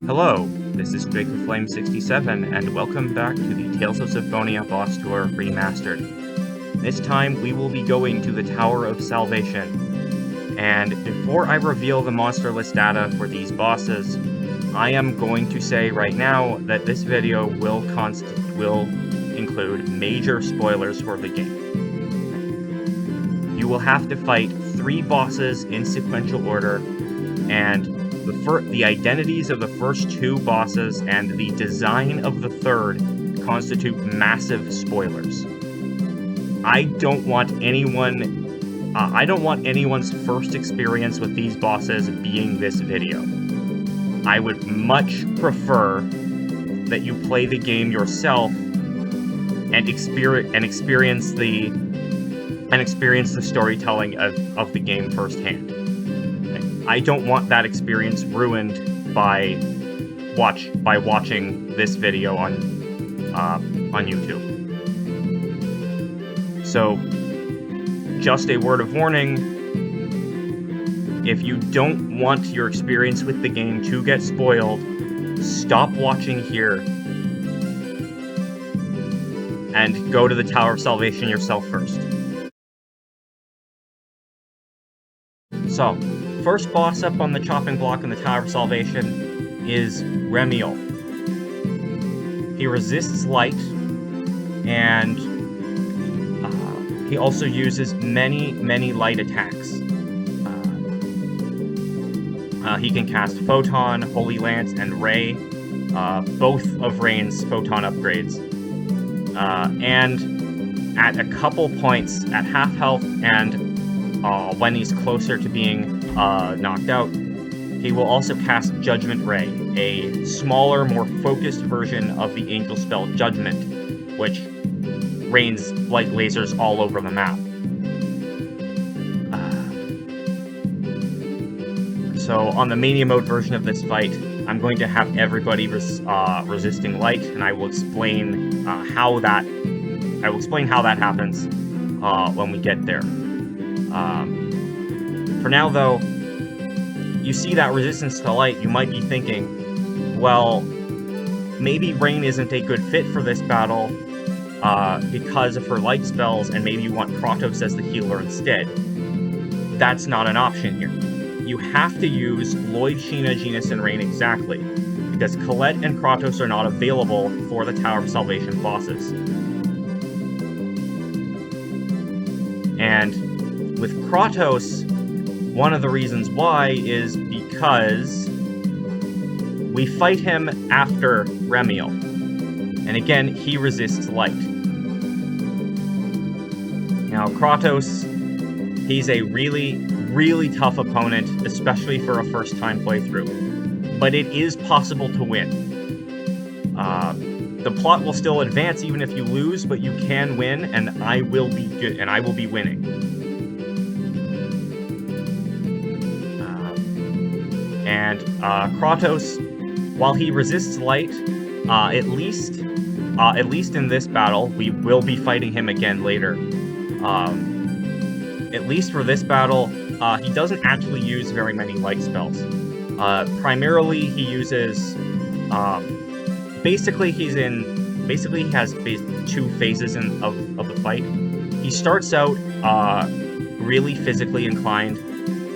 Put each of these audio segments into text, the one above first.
Hello, this is Flame67, and welcome back to the Tales of Symphonia Boss Tour Remastered. This time, we will be going to the Tower of Salvation. And before I reveal the monster list data for these bosses, I am going to say right now that this video will include major spoilers for the game. You will have to fight 3 bosses in sequential order, and the identities of the first 2 bosses and the design of the third constitute massive spoilers. I don't want anyone's first experience with these bosses being this video. I would much prefer that you play the game yourself and experience the storytelling of the game firsthand. I don't want that experience ruined by watching this video on YouTube. So, just a word of warning: if you don't want your experience with the game to get spoiled, stop watching here and go to the Tower of Salvation yourself first. So, first boss up on the chopping block in the Tower of Salvation is Remiel. He resists light, and he also uses many light attacks. He can cast Photon, Holy Lance, and Ray, both of Rain's Photon upgrades. And at a couple points, at half health and when he's closer to being knocked out, he will also cast Judgment Ray, a smaller, more focused version of the angel spell Judgment, which rains light lasers all over the map. So on the Mania Mode version of this fight, I'm going to have everybody resisting light, and I will explain how that happens when we get there. For now, though, you see that resistance to light, you might be thinking, well, maybe Rain isn't a good fit for this battle because of her light spells, and maybe you want Kratos as the healer instead. That's not an option here. You have to use Lloyd, Sheena, Genis, and Rain exactly, because Colette and Kratos are not available for the Tower of Salvation bosses. And with Kratos, one of the reasons why is because we fight him after Remiel. And again, he resists light. Now, Kratos, he's a really tough opponent, especially for a first-time playthrough. But it is possible to win. The plot will still advance even if you lose, but you can win, and I will be good, and I will be winning. Kratos, while he resists light, at least in this battle, we will be fighting him again later. At least for this battle, he doesn't actually use very many light spells. Primarily, he uses, basically he has 2 phases of the fight. He starts out really physically inclined.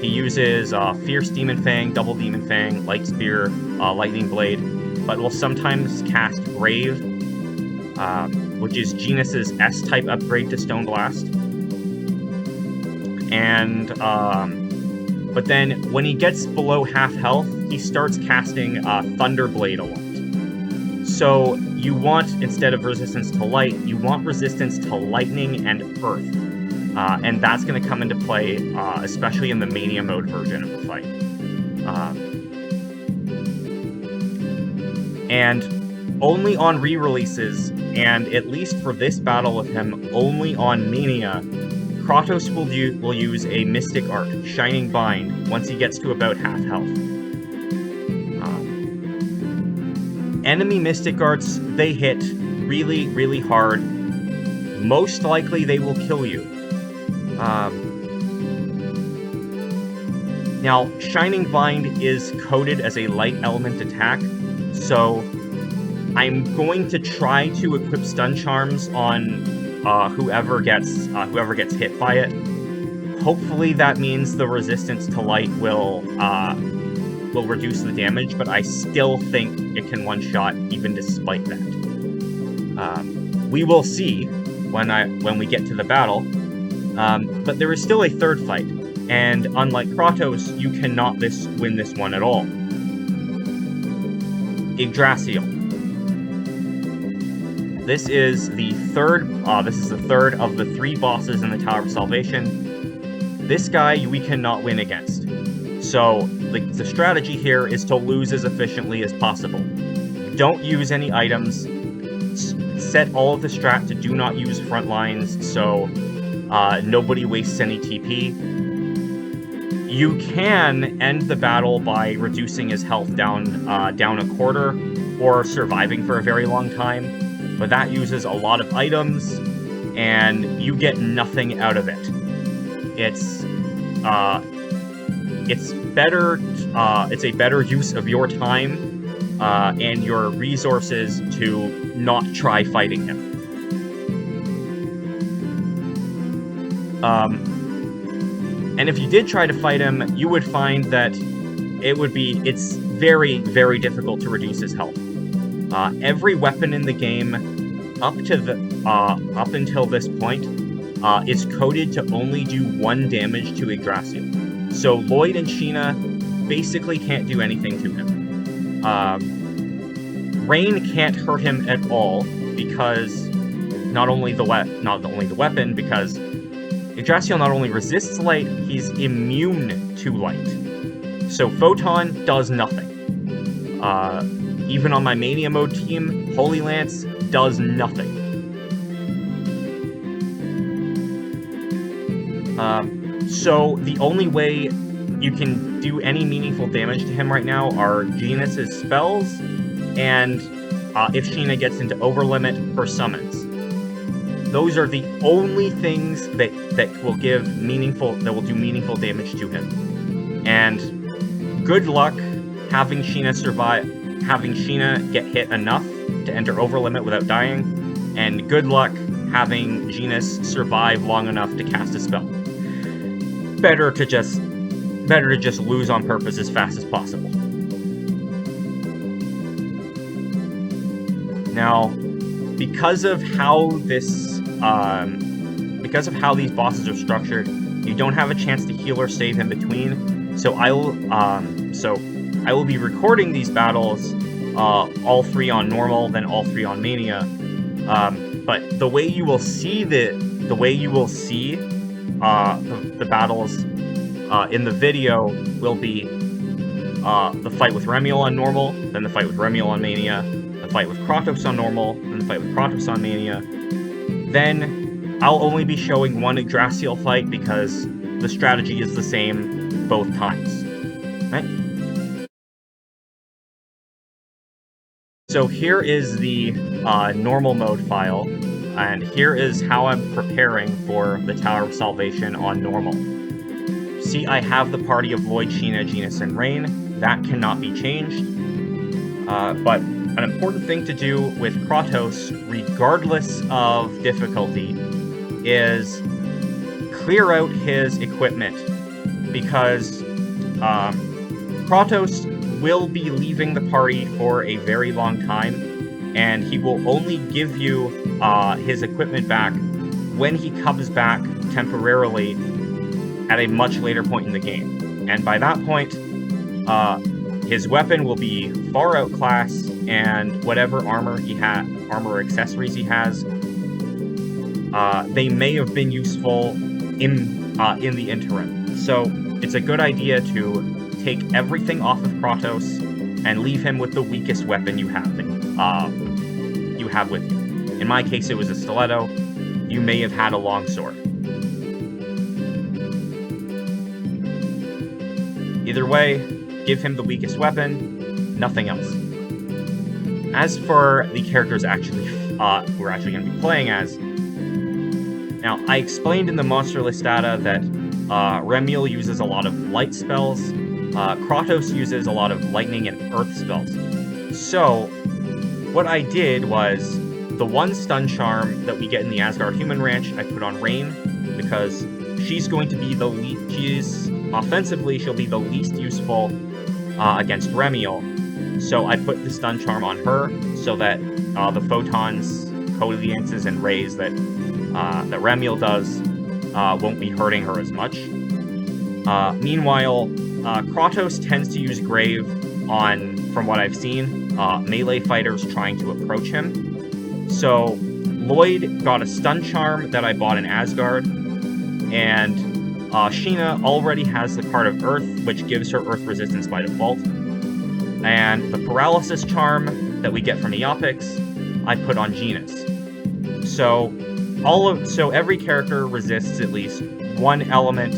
He uses Fierce Demon Fang, Double Demon Fang, Light Spear, Lightning Blade, but will sometimes cast Brave, which is Genis's S-type upgrade to Stone Blast. And, but then when he gets below half health, he starts casting Thunderblade a lot. So you want, instead of resistance to light, you want resistance to lightning and earth. And that's going to come into play, especially in the Mania Mode version of the fight. And only on re-releases, and at least for this battle with him, only on Mania, Kratos will use a Mystic Art, Shining Bind, once he gets to about half health. Enemy Mystic Arts, they hit really hard. Most likely they will kill you. Now, Shining Bind is coded as a light element attack, so I'm going to try to equip stun charms on whoever gets hit by it. Hopefully that means the resistance to light will reduce the damage, but I still think it can one-shot even despite that. We will see when we get to the battle, but there is still a third fight, and unlike Kratos, you cannot win this one at all. Yggdrasil. This is the third of the 3 bosses in the Tower of Salvation. This guy we cannot win against. So the strategy here is to lose as efficiently as possible. Don't use any items. Set all of the strat to do not use front lines, so nobody wastes any TP. You can end the battle by reducing his health down a quarter, or surviving for a very long time, but that uses a lot of items, and you get nothing out of it. It's a better use of your time and your resources to not try fighting him. And if you did try to fight him, you would find that it's very, very difficult to reduce his health. Every weapon in the game up until this point is coded to only do 1 damage to Yggdrasil. So Lloyd and Sheena basically can't do anything to him. Rain can't hurt him at all because not only the weapon, because Yggdrasil not only resists light, he's immune to light. So Photon does nothing. Even on my Mania Mode team, Holy Lance does nothing. So the only way you can do any meaningful damage to him right now are Genis's spells, and if Sheena gets into overlimit, her summons. Those are the only things that will do meaningful damage to him. And good luck having Sheena get hit enough to enter overlimit without dying, and good luck having Genis survive long enough to cast a spell. Better to just lose on purpose as fast as possible. Now, because of how these bosses are structured, you don't have a chance to heal or save in between. So I will be recording these battles, all 3 on normal, then all 3 on Mania. But the way you will see the battles in the video will be the fight with Remiel on normal, then the fight with Remiel on Mania, the fight with Kratos on normal, then the fight with Kratos on Mania. Then I'll only be showing 1 Yggdrasil fight because the strategy is the same both times. Right? So here is the normal mode file, and here is how I'm preparing for the Tower of Salvation on normal. See, I have the party of Lloyd, Sheena, Genis, and Rain. That cannot be changed. But an important thing to do with Kratos, regardless of difficulty, is clear out his equipment, because Kratos will be leaving the party for a very long time, and he will only give you his equipment back when he comes back temporarily at a much later point in the game. And by that point, his weapon will be far outclassed, and whatever armor or accessories he has, they may have been useful in the interim. So it's a good idea to take everything off of Kratos and leave him with the weakest weapon you have with you. In my case, it was a stiletto. You may have had a longsword. Either way, give him the weakest weapon, nothing else. As for the characters we're actually going to be playing as, now, I explained in the monster list data that Remiel uses a lot of light spells. Kratos uses a lot of lightning and earth spells. So, what I did was, the one stun charm that we get in the Asgard Human Ranch, I put on Rain, because she's going to be the least, offensively, she'll be the least useful against Remiel. So I put the stun charm on her, so that the photons, coliances, and rays that Remiel does won't be hurting her as much. Meanwhile, Kratos tends to use Grave on, from what I've seen, melee fighters trying to approach him. So Lloyd got a stun charm that I bought in Asgard, and Sheena already has the card of Earth, which gives her Earth resistance by default. And the paralysis charm that we get from Eopix, I put on Genis. So every character resists at least one element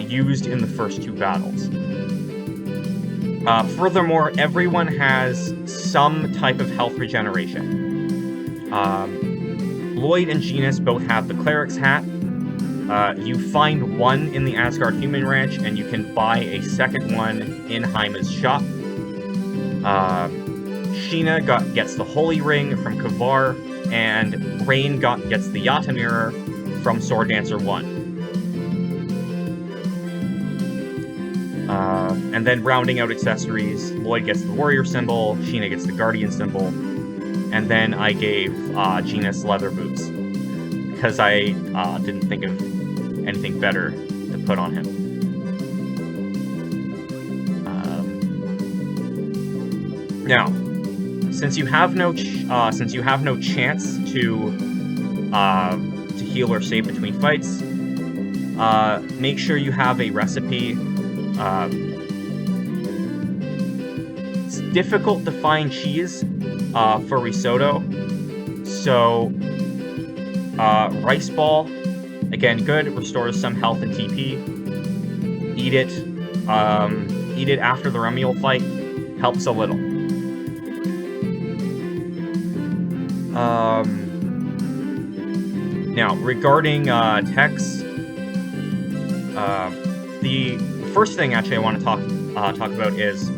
used in the first two battles. Furthermore, everyone has some type of health regeneration. Lloyd and Genis both have the Cleric's Hat. You find one in the Asgard Human Ranch, and you can buy a second one in Heima's shop. Sheena gets the Holy Ring from Kavar, and Rain gets the Yata Mirror from Sword Dancer 1. And then rounding out accessories, Lloyd gets the Warrior symbol, Sheena gets the Guardian symbol, and then I gave Genis leather boots, because I didn't think of anything better to put on him. Now, since you have no chance to heal or save between fights, make sure you have a recipe. It's difficult to find cheese for risotto, so rice ball, again, good, restores some health and TP. Eat it after the Remiel fight, helps a little. Now, regarding techs, the first thing actually I want to talk about is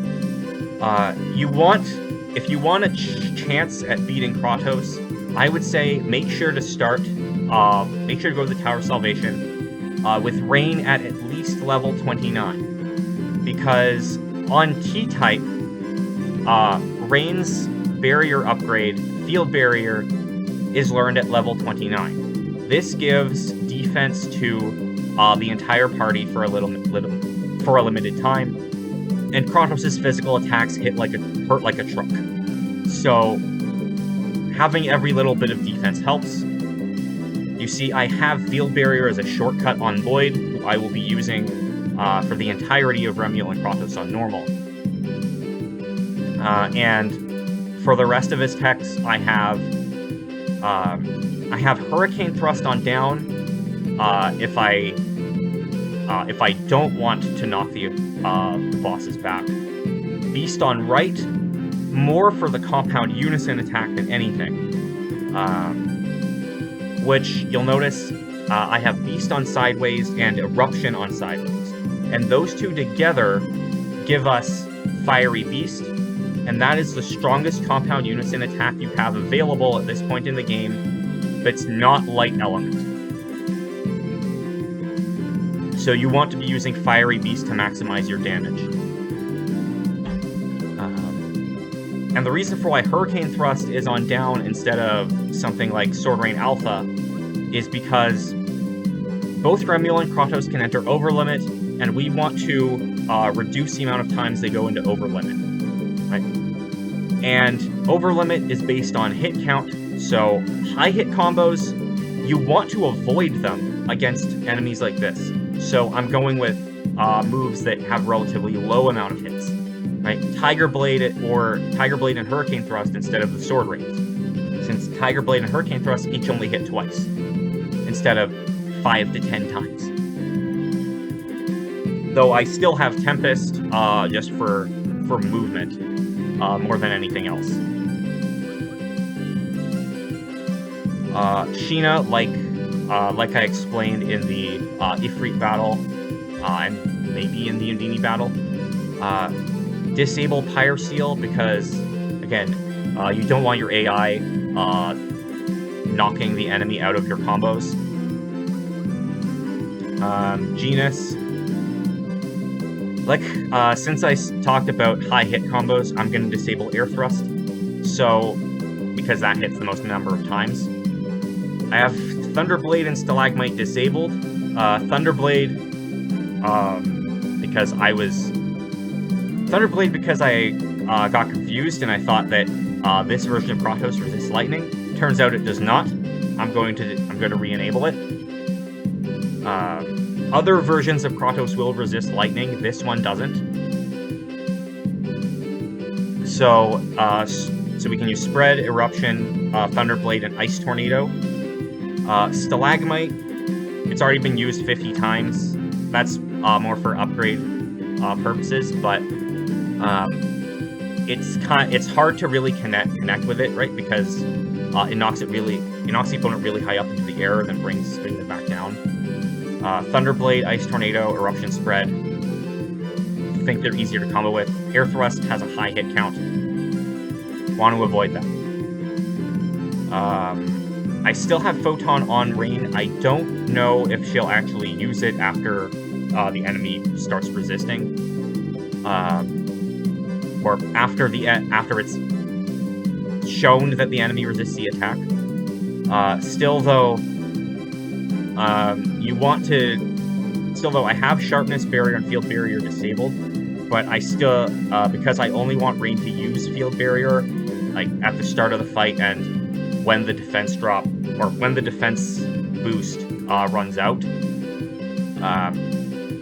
if you want a chance at beating Kratos, I would say make sure to go to the Tower of Salvation with Rain at least level 29, because on T-type, Rain's barrier upgrade, Field Barrier, is learned at level 29. This gives defense to the entire party for a limited time, and Kratos' physical attacks hurt like a truck. So having every little bit of defense helps. You see, I have Field Barrier as a shortcut on Lloyd, who I will be using for the entirety of Remiel and Kratos on normal. And for the rest of his techs, I have Hurricane Thrust on down if I don't want to knock the bosses back. Beast on right, more for the compound Unison attack than anything. Which, you'll notice, I have Beast on sideways and Eruption on sideways. And those two together give us Fiery Beast, and that is the strongest compound Unison attack you have available at this point in the game that's not Light Element. So you want to be using Fiery Beast to maximize your damage. And the reason for why Hurricane Thrust is on down instead of something like Sword Rain Alpha is because both Remiel and Kratos can enter Overlimit, and we want to reduce the amount of times they go into Overlimit. Right? And Overlimit is based on hit count, so high hit combos, you want to avoid them against enemies like this. So I'm going with moves that have relatively low amount of hits. Right? Tiger Blade and Hurricane Thrust instead of the Sword Rains. Since Tiger Blade and Hurricane Thrust each only hit twice, instead of 5 to 10 times. Though I still have Tempest just for movement, more than anything else. Sheena, like like I explained in the Ifrit battle, and maybe in the Undini battle. Disable Pyre Seal because, again, you don't want your AI knocking the enemy out of your combos. Genus. Like, since I talked about high hit combos, I'm going to disable Air Thrust. So, because that hits the most number of times. I have Thunderblade and Stalagmite disabled. Thunderblade, because I got confused and I thought that this version of Kratos resists lightning. Turns out it does not. I'm going to re-enable it. Other versions of Kratos will resist lightning. This one doesn't. So we can use Spread, Eruption, Thunderblade, and Ice Tornado. Stalagmite, it's already been used 50 times. That's more for upgrade purposes, but it's hard to really connect with it, right? Because it knocks the opponent really high up into the air, then brings them back down. Thunderblade, Ice Tornado, Eruption, Spread. I think they're easier to combo with. Air Thrust has a high hit count. Want to avoid that. I still have Photon on Rain. I don't know if she'll actually use it after the enemy starts resisting, or after it's shown that the enemy resists the attack. Still though, I have Sharpness, Barrier, and Field Barrier disabled, but I still, because I only want Rain to use Field Barrier, like at the start of the fight and when the defense drop, or when the defense boost runs out.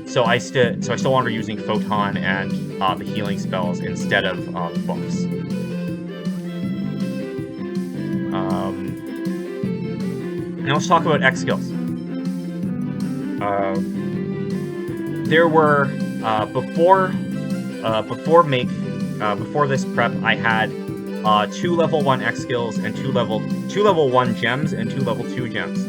So I still want her using Photon and the healing spells instead of the buffs. Now let's talk about X skills. There were before this prep, I had 2 level 1 X skills and 2 level 1 gems and 2 level 2 gems.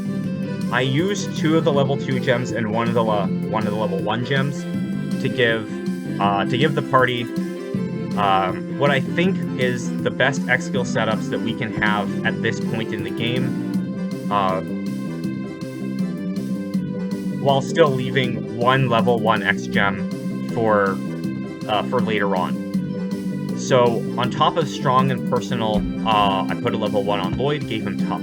I used 2 of the level 2 gems and one of the level 1 gems to give the party what I think is the best X skill setups that we can have at this point in the game, while still leaving 1 level 1 X gem for later on. So on top of Strong and Personal, I put a level 1 on Lloyd, gave him Tough.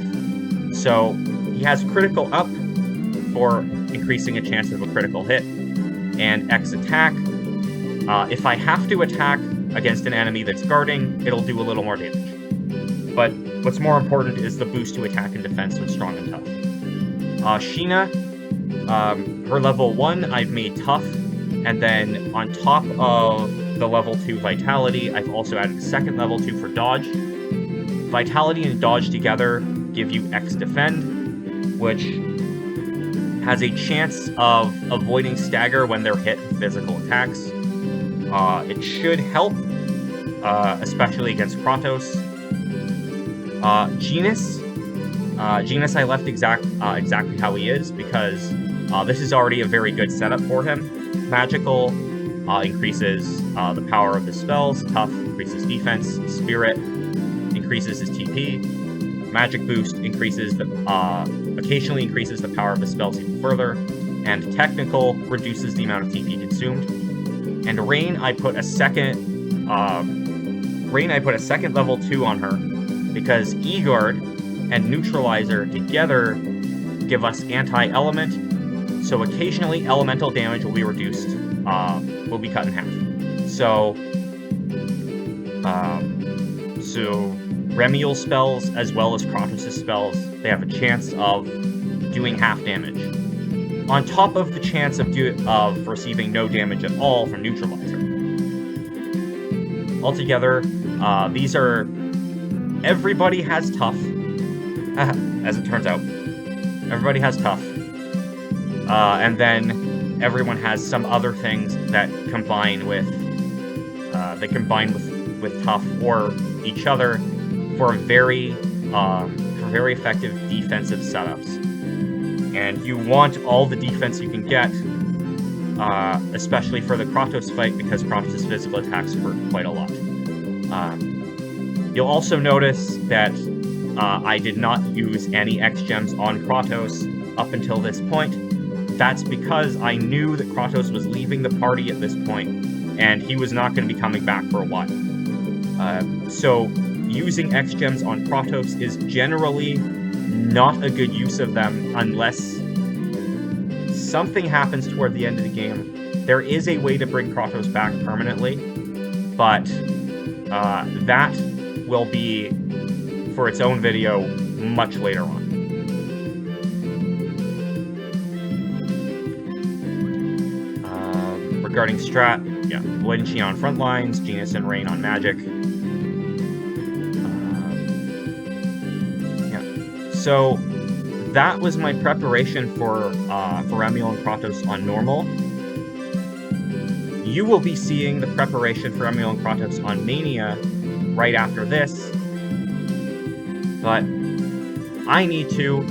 So he has Critical Up for increasing a chance of a critical hit, and X Attack. If I have to attack against an enemy that's guarding, it'll do a little more damage. But what's more important is the boost to attack and defense from Strong and Tough. Sheena, her level 1 I've made Tough, and then on top of the level 2 Vitality, I've also added a second level 2 for Dodge. Vitality and Dodge together give you X Defend, which has a chance of avoiding stagger when they're hit with physical attacks. It should help, especially against Kratos. Genus I left exactly how he is, because this is already a very good setup for him. Magical increases the power of his spells. Tough increases defense. Spirit increases his TP. Magic Boost occasionally increases the power of his spells even further. And Technical reduces the amount of TP consumed. And Rain, I put a second level 2 on her, because E-Guard and Neutralizer together give us anti-element, so occasionally elemental damage will be reduced, will be cut in half. So Remiel spells, as well as Kratos' spells, they have a chance of doing half damage, on top of the chance of receiving no damage at all from Neutralizer. Altogether, these are... Everybody has Tough, as it turns out. Everybody has Tough. And then everyone has some other things that combine with Tough or each other for very effective defensive setups. And you want all the defense you can get, especially for the Kratos fight, because Kratos' physical attacks hurt quite a lot. You'll also notice that I did not use any X-Gems on Kratos up until this point. That's because I knew that Kratos was leaving the party at this point, and he was not going to be coming back for a while. So using X-Gems on Kratos is generally not a good use of them unless something happens toward the end of the game. There is a way to bring Kratos back permanently, but that will be for its own video much later on. Regarding strat, yeah, Lloyd and Sheena on front lines, Genis and Rain on magic. So that was my preparation for Emil and Kratos on normal. You will be seeing the preparation for Emil and Kratos on Mania right after this. But I need to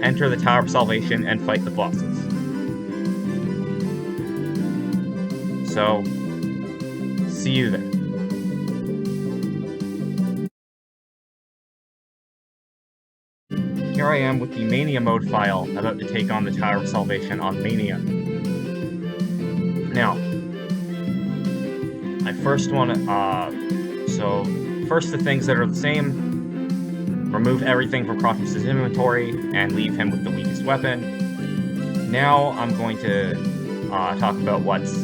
enter the Tower of Salvation and fight the bosses. So, see you there. Here I am with the Mania Mode file, about to take on the Tower of Salvation on Mania. Now, I first want to, so, first the things that are the same, remove everything from Kratos' inventory, and leave him with the weakest weapon. Now, I'm going to talk about what's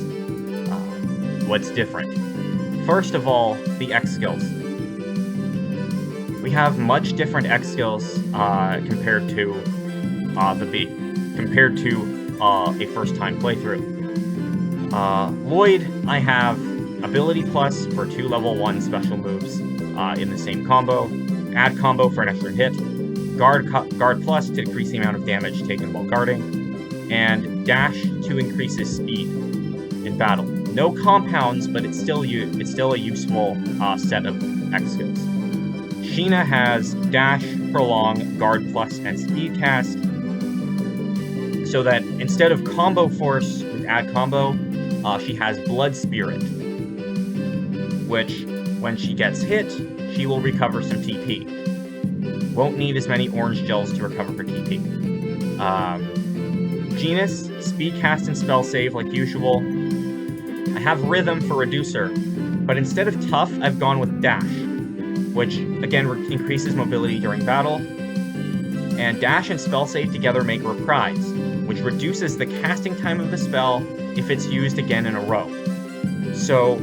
different. First of all, the X skills. We have much different X skills compared to the B, compared to a first-time playthrough. Lloyd, I have Ability Plus for 2 level 1 special moves in the same combo, Add Combo for an extra hit, Guard Plus to decrease the amount of damage taken while guarding, and Dash to increase his speed in battle. No compounds, but it's still a useful set of X skills. Sheena has Dash, Prolong, Guard Plus, and Speed Cast, so that instead of Combo Force with Add Combo, she has Blood Spirit, which, when she gets hit, she will recover some TP. Won't need as many orange gels to recover her TP. Genis, Speed Cast and Spell Save like usual. I have Rhythm for Reducer, but instead of Tough, I've gone with Dash, which, again, increases mobility during battle. And Dash and Spell Save together make Reprise, which reduces the casting time of the spell if it's used again in a row. So,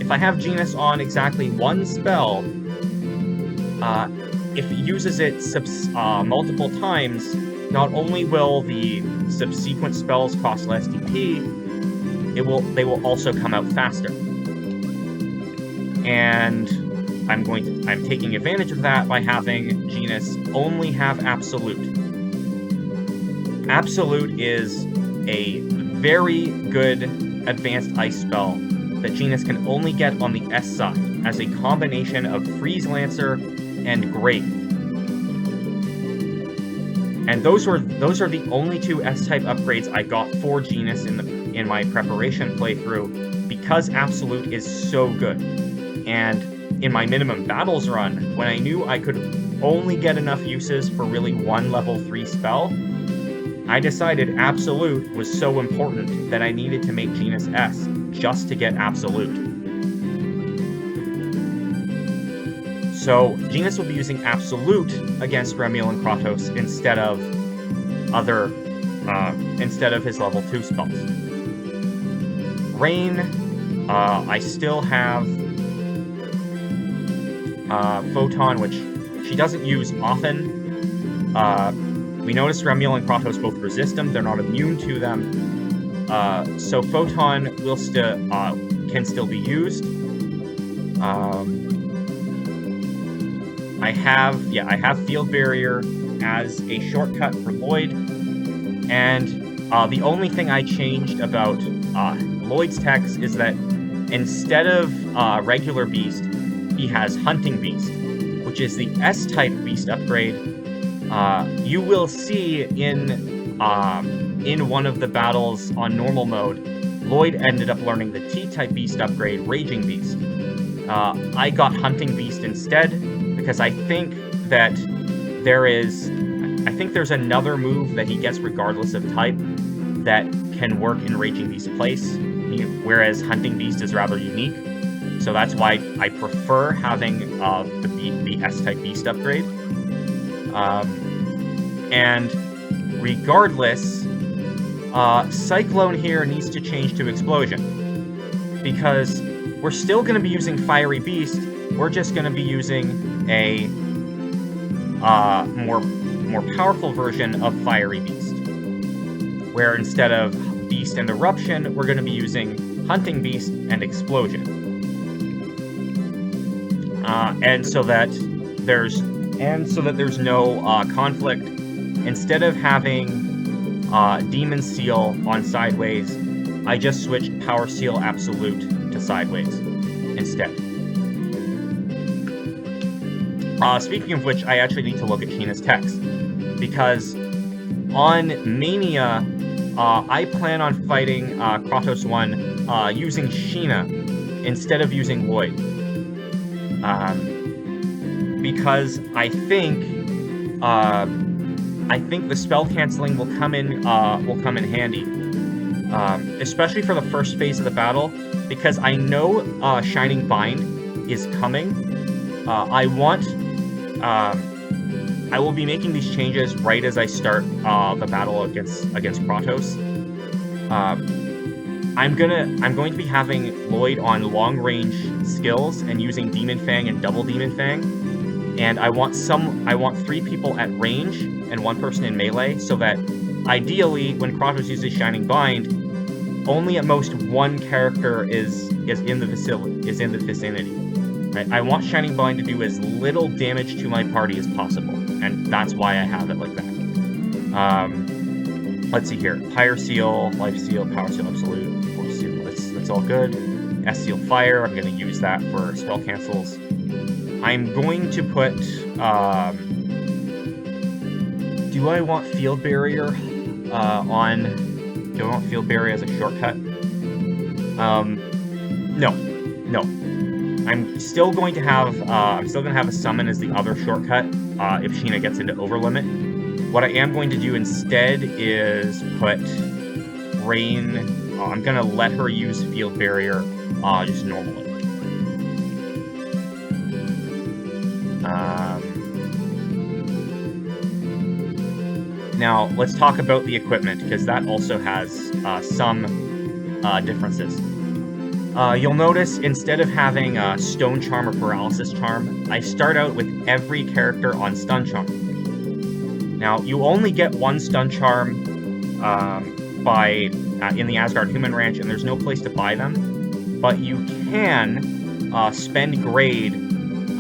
if I have Genis on exactly one spell, if it uses it multiple times, not only will the subsequent spells cost less DP, they will also come out faster. And I'm taking advantage of that by having Genis only have Absolute. Absolute is a very good advanced ice spell that Genis can only get on the S side as a combination of Freeze Lancer and Grave. And those are the only 2 S-type upgrades I got for Genis in my preparation playthrough, because Absolute is so good. And in my minimum battles run, when I knew I could only get enough uses for really one level 3 spell, I decided Absolute was so important that I needed to make Genis S just to get Absolute. So Genis will be using Absolute against Remiel and Kratos instead of his level 2 spells. Rain, I still have Photon, which she doesn't use often. We notice Remiel and Kratos both resist them; they're not immune to them. So Photon can still be used. I have Field Barrier as a shortcut for Lloyd, and the only thing I changed about Lloyd's techs is that instead of regular Beast, he has Hunting Beast, which is the S-type Beast upgrade. You will see in in one of the battles on normal mode, Lloyd ended up learning the T-type beast upgrade, Raging Beast. I got Hunting Beast instead, because I think that there's another move that he gets regardless of type that can work in Raging Beast's place, whereas Hunting Beast is rather unique. So that's why I prefer having the S-type beast upgrade. And regardless, Cyclone here needs to change to Explosion, because we're still going to be using Fiery Beast. We're just going to be using a more powerful version of Fiery Beast, where instead of Beast and Eruption, we're going to be using Hunting Beast and Explosion. And so that there's no conflict. Instead of having Demon Seal on Sideways, I just switched Power Seal Absolute to Sideways instead. Speaking of which, I actually need to look at Sheena's text, because on Mania, I plan on fighting Kratos 1 using Sheena instead of using Lloyd. Because I think the spell canceling will come in handy, especially for the first phase of the battle, because I know Shining Bind is coming. I will be making these changes right as I start the battle against Kratos. I'm going to be having Lloyd on long range skills and using Demon Fang and Double Demon Fang, and I want 3 people at range and 1 person in melee, so that ideally when Kratos uses Shining Bind, only at most 1 character is in the vicinity. Right? I want Shining Bind to do as little damage to my party as possible, and that's why I have it like that. Let's see here. Pyre Seal, Life Seal, Power Seal Absolute, Force Seal, that's all good. S Seal Fire, I'm going to use that for spell cancels. I'm going to put, do I want Field Barrier do I want Field Barrier as a shortcut? No. I'm still going to have a summon as the other shortcut if Sheena gets into Overlimit. What I am going to do instead is put Rain. I'm going to let her use Field Barrier just normally. Now, let's talk about the equipment, because that also has some differences. You'll notice instead of having Stone Charm or Paralysis Charm, I start out with every character on Stun Charm. Now, you only get 1 Stun Charm in the Asgard Human Ranch, and there's no place to buy them. But you can spend grade. You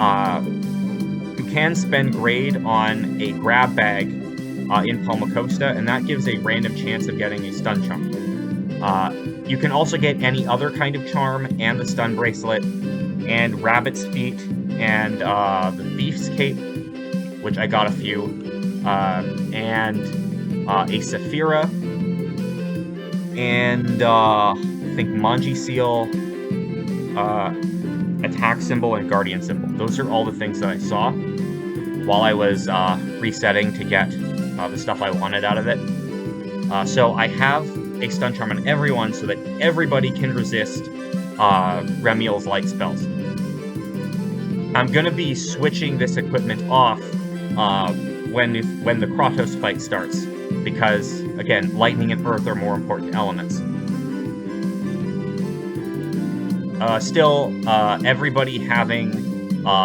can spend grade on a grab bag in Palmacosta, and that gives a random chance of getting a Stun Charm. You can also get any other kind of charm, and the Stun Bracelet, and Rabbit's Feet, and the Thief's Cape, which I got a few, and a Saphira, and I think Manji Seal, Attack Symbol, and Guardian Symbol. Those are all the things that I saw while I was resetting to get the stuff I wanted out of it. So I have a Stun Charm on everyone so that everybody can resist Remiel's light spells. I'm going to be switching this equipment off when the Kratos fight starts, because, again, lightning and earth are more important elements. Still, everybody having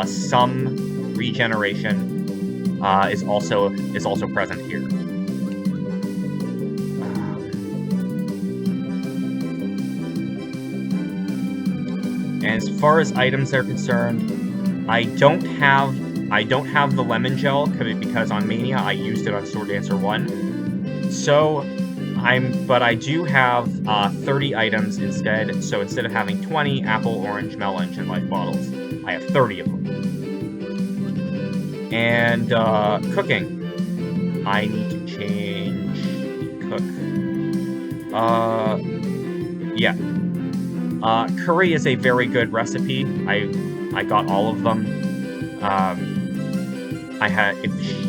some regeneration is also present here. And as far as items are concerned, I don't have the lemon gel because on Mania I used it on Sword Dancer 1. So but I do have 30 items instead. So instead of having 20 apple, orange, melon, and life bottles, I have 30 of them. And cooking, I need to change cook. Yeah. Curry is a very good recipe. I got all of them.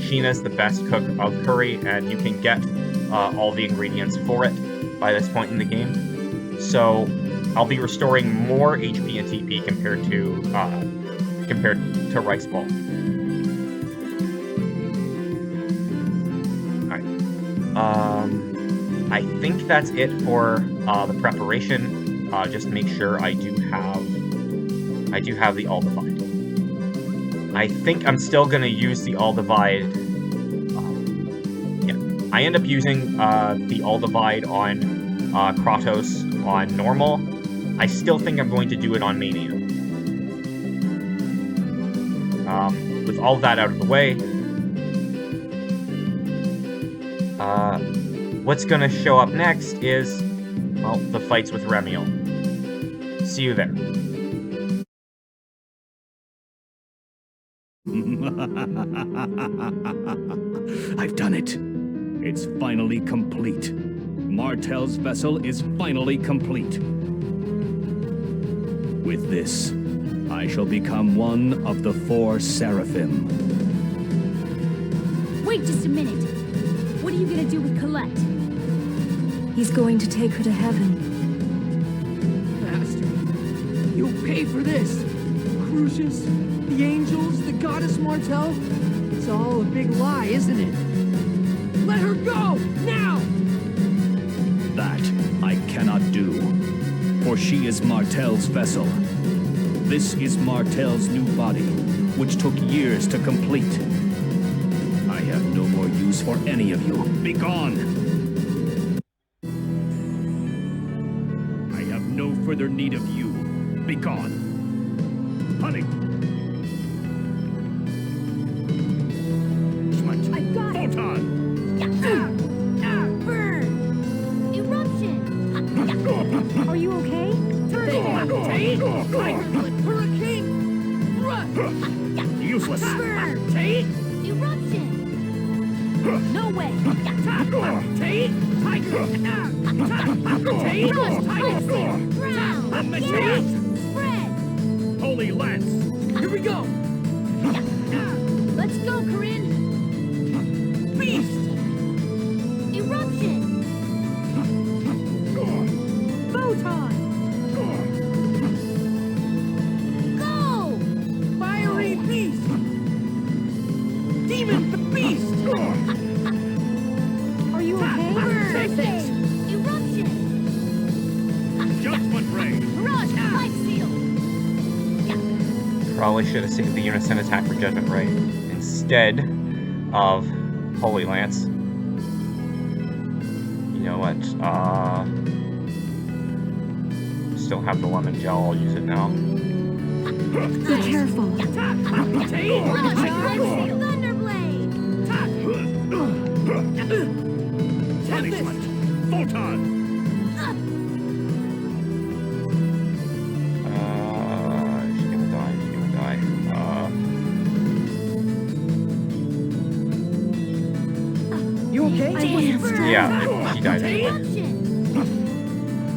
Sheena's the best cook of curry, and you can get all the ingredients for it by this point in the game. So I'll be restoring more HP and TP compared to Rice Ball. Alright. I think that's it for the preparation. Just make sure I do have the All Divide. I think I'm still gonna use the All Divide. Yeah, I end up using the All Divide on Kratos on normal. I still think I'm going to do it on Mania. With all that out of the way, what's gonna show up next is, well, the fights with Remiel. See you there. I've done it. It's finally complete. Martel's vessel is finally complete. With this, I shall become one of the 4 Seraphim. Wait just a minute. What are you gonna do with Colette? He's going to take her to heaven. Master, you'll pay for this. Crucius, the angels, the goddess Martel. It's all a big lie, isn't it? Let her go, now! That I cannot do, for she is Martel's vessel. This is Martel's new body, which took years to complete. I have no more use for any of you. Be gone! I have no further need of you. Be gone. Honey! I've got it! Photon! Burn! Eruption! Are you okay? Tate! Hurricane! Run! Useless! Burn! Tate! Eruption! No way! Tate! Tiger! Tate! Tiger! Ground! Tate! Spread! Holy Lance! Here we go! Let's go, Corinne! Beast! Eruption! Photon! Go! Fiery beast! Demon beast! Are you okay? Perfect! Eruption! Judgment Ray! Barrage! Life Seal! Probably should have saved the Unison Attack for Judgment Ray instead of Holy Lance. You know what? Still have the lemon gel. I'll use it now. Be careful. Tate! Barrage! Life Seal! Thunderblade! Punishment! Photon! She's gonna die. She's gonna die. You okay? I wasn't strong. Yeah, she died anyway. Eruption!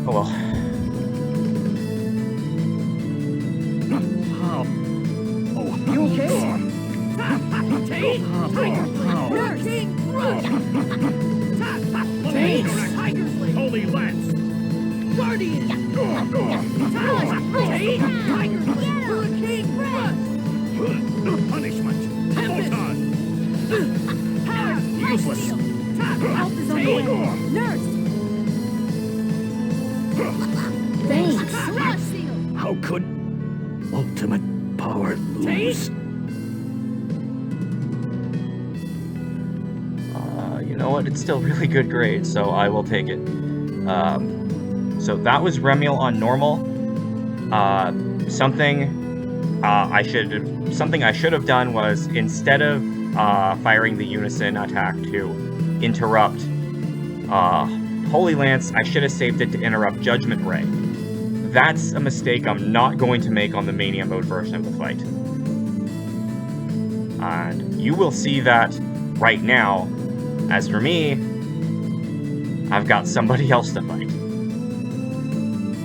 Oh well. How? Oh, You okay? Tate! Tiger! Nurse! Run! Tate! Tiger's Blade! Holy Lance! Guardian! Tate! Tiger's Blade! Hurricane! Run! Punishment! Photon! Useless! Help is on the way! Nurse! Thanks. Barrage Seal! How could ultimate power lose? You know what? It's still really good grade, so I will take it. So that was Remiel on normal. Something I should have done was, instead of firing the Unison Attack to interrupt Holy Lance, I should have saved it to interrupt Judgment Ray. That's a mistake I'm not going to make on the Mania Mode version of the fight. And you will see that right now. As for me, I've got somebody else to fight.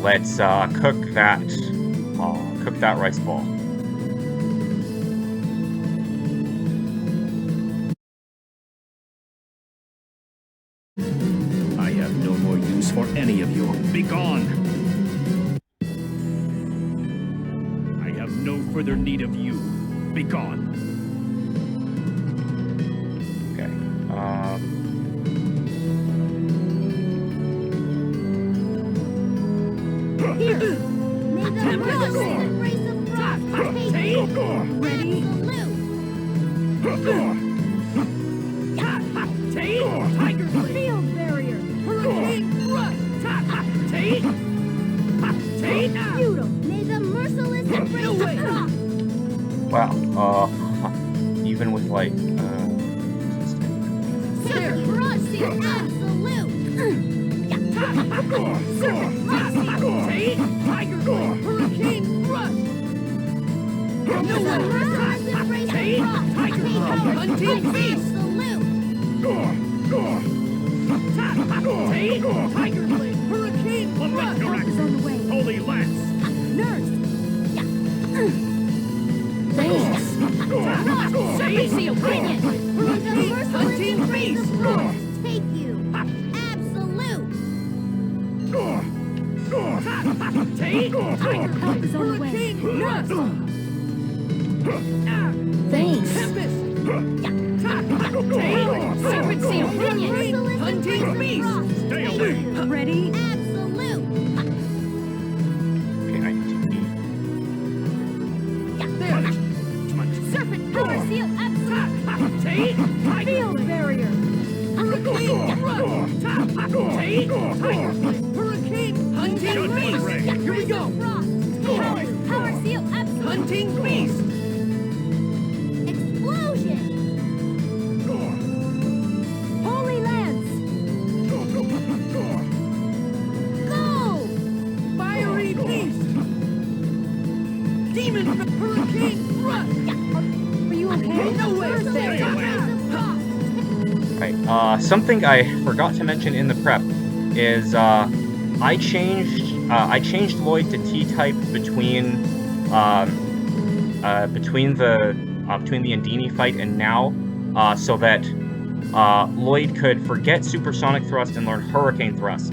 Let's cook that rice ball. I have no more use for any of you. Be gone! I have no further need of you. Be gone! Okay. Here! May the merciless embrace of frost take you! Ready? Tiger Blade! Field barrier! Hurricane Thrust! Feudal! May the merciless embrace of frost! Wow. Even with like Circuit Frosty! Absolute! Circuit Frosty! Tiger Blade! Hurricane Thrust! May the merciless embrace of frost Tiger take Blade! out Hunting Beast! Tiger Blade! Hurricane Thrust! Help is on the way. Holy Lance! Nurse! Thanks. Serpent Seal Canyon! May the merciless Hunting embrace of Beast! frost take you! Absolute! Help is on the way. Hurricane Thrust! Thanks. Tempest! Serpent Seal Canyon! Hunting Beast! Stay away! Ready? Absolute! okay, I need to There! Serpent Power Seal Absolute! Tiger Field barrier! Hurricane Thrust! Tiger Blade! Hurricane Hunting Beast! Here we go! Frost! Power Seal Absolute! Hunting Beast! Explosion! Holy Lance! Go! Fiery Beast! Demon Hurricane Thrust! Are you okay? No way! Merciless embrace of frost! Right. Something I forgot to mention in the prep is I changed Lloyd to T-type between the Andini fight and now, so that Lloyd could forget Supersonic Thrust and learn Hurricane Thrust.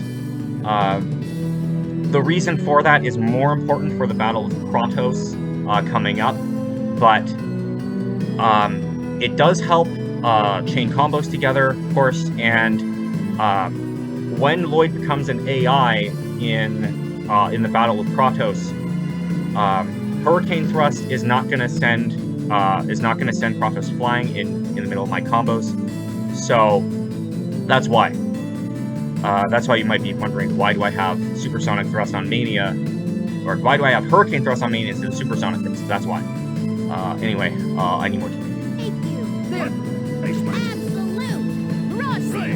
The reason for that is more important for the Battle of Kratos coming up, but it does help chain combos together, of course, and when Lloyd becomes an AI in the Battle of Kratos, Hurricane Thrust is not going to send Kratos flying in the middle of my combos. So that's why. That's why you might be wondering, why do I have Supersonic Thrust on Mania, or why do I have Hurricane Thrust on Mania instead of Supersonic Thrust? That's why. Anyway, I need more time. Take you! There! Absolute! Frosty!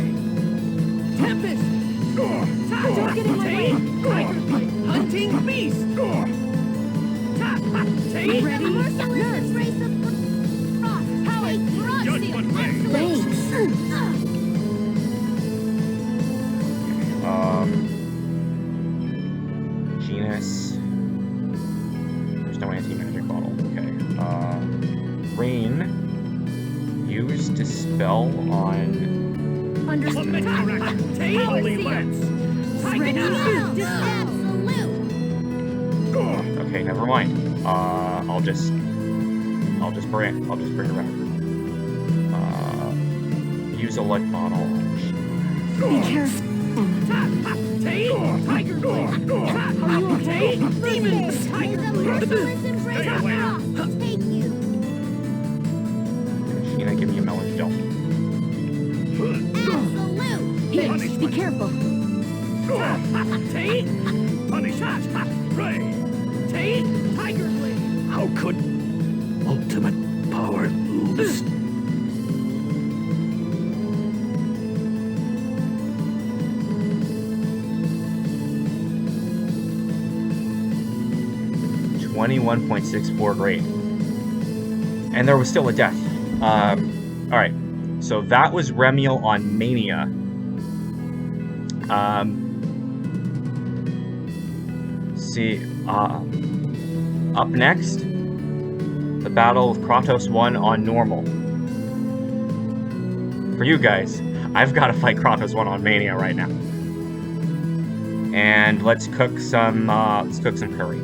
Tempest! Don't get in my way! Tiger Blade! Hunting Beast! May the merciless embrace of frost! Power Frost Seal Judgment Ray. Absolute! Genus. There's no anti-magic bottle. Okay. Rain. Use Dispel on. Understood. Holy Lance! Ready? Absolute! Okay, never mind. I'll just bring it around. Use a light bottle. Be careful. Tiger Blade! Are you okay? Demon May Tiger the Blade! merciless embrace of frost take you! Sheena, give me a melon gel. Absolute! Here, be careful. Punish! Ray! Tiger Blade! How could ultimate power lose? $21.64 grade. And there was still a death. Alright, so that was Remiel on Mania. See, up next, the battle of Kratos 1 on normal. For you guys, I've got to fight Kratos 1 on Mania right now. And let's cook some curry.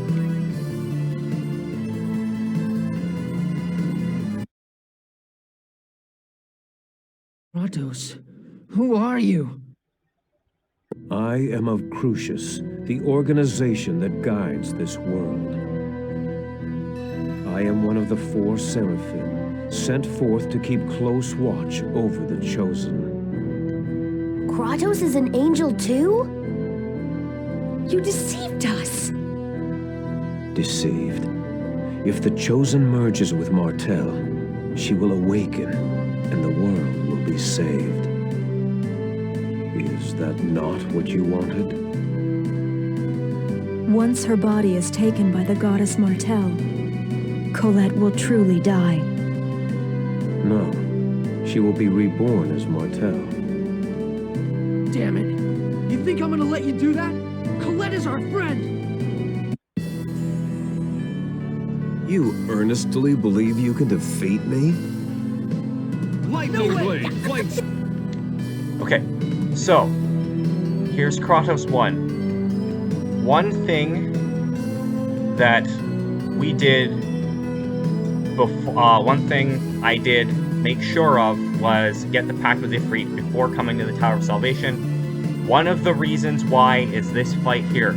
Kratos, who are you? I am of Crucius, the organization that guides this world. I am one of the 4 Seraphim, sent forth to keep close watch over the Chosen. Kratos is an angel too? You deceived us. Deceived. If the Chosen merges with Martel, she will awaken, and the world will be saved. Is that not what you wanted? Once her body is taken by the goddess Martel, Colette will truly die. No. She will be reborn as Martel. Damn it. You think I'm gonna let you do that? Colette is our friend! You earnestly believe you can defeat me? Lightning blade, lights. Okay, so here's Kratos 1. One thing that we did before, one thing I did make sure of was get the pact with Ifrit before coming to the Tower of Salvation. One of the reasons why is this fight here.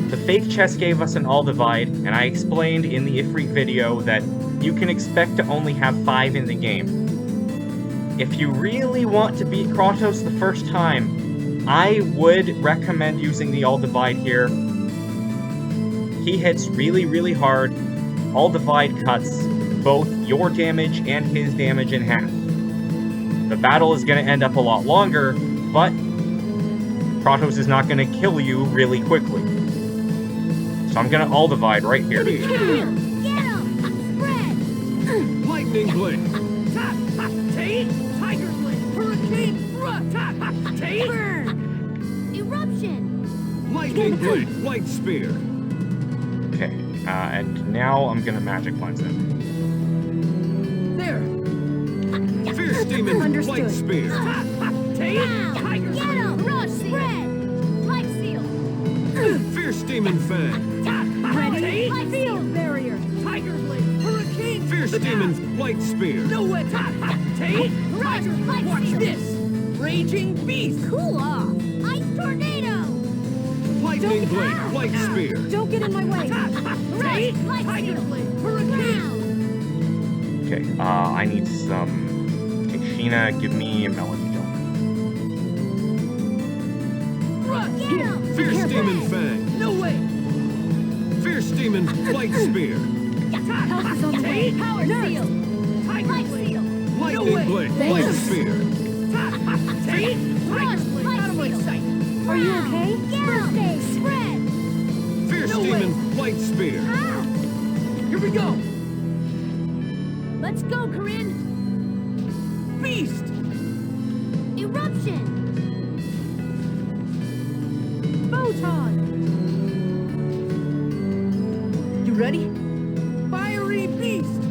The fake chest gave us an all divide, and I explained in the Ifrit video that you can expect to only have 5 in the game. If you really want to beat Kratos the first time, I would recommend using the all divide here. He hits really, really hard. All divide cuts both your damage and his damage in half. The battle is going to end up a lot longer, but Kratos is not going to kill you really quickly. So I'm going to all divide right here. Get him! Spread! Lightning blade. Tiger blade! Hurricane thrust! Burn! Eruption! Lightning blade, light spear. Okay, and now I'm going to magic cleanse him. There! Fierce demon, Understood. light spear. Tiger get him! Rush! Spread! Life seal! Fierce demon fang. Ready? Life seal barrier! Tiger blade! Hurricane! Fierce demon, light spear. No way! Rush! Life Watch seal! this! Raging beast! Cool off! Ice tornado! Lightning blade, light spear. Don't get in my way. Rush! Life Tiger seal! blade! Hurricane! Ground! Okay, I need some... Okay, Sheena, give me a melody jump. Rush! Get him! Fierce demon fang. No way! Fierce demon, light spear. Help is on the way! Power seal! Tiger Life blade! seal! Lightning blade, light Thanks. spear. Tiger blade! Out of my sight! Are you okay? Get him! Spread! Fierce No way. demon, light spear. Here we go! Let's go, Corinne! Beast! Eruption! Photon! You ready? Fiery beast!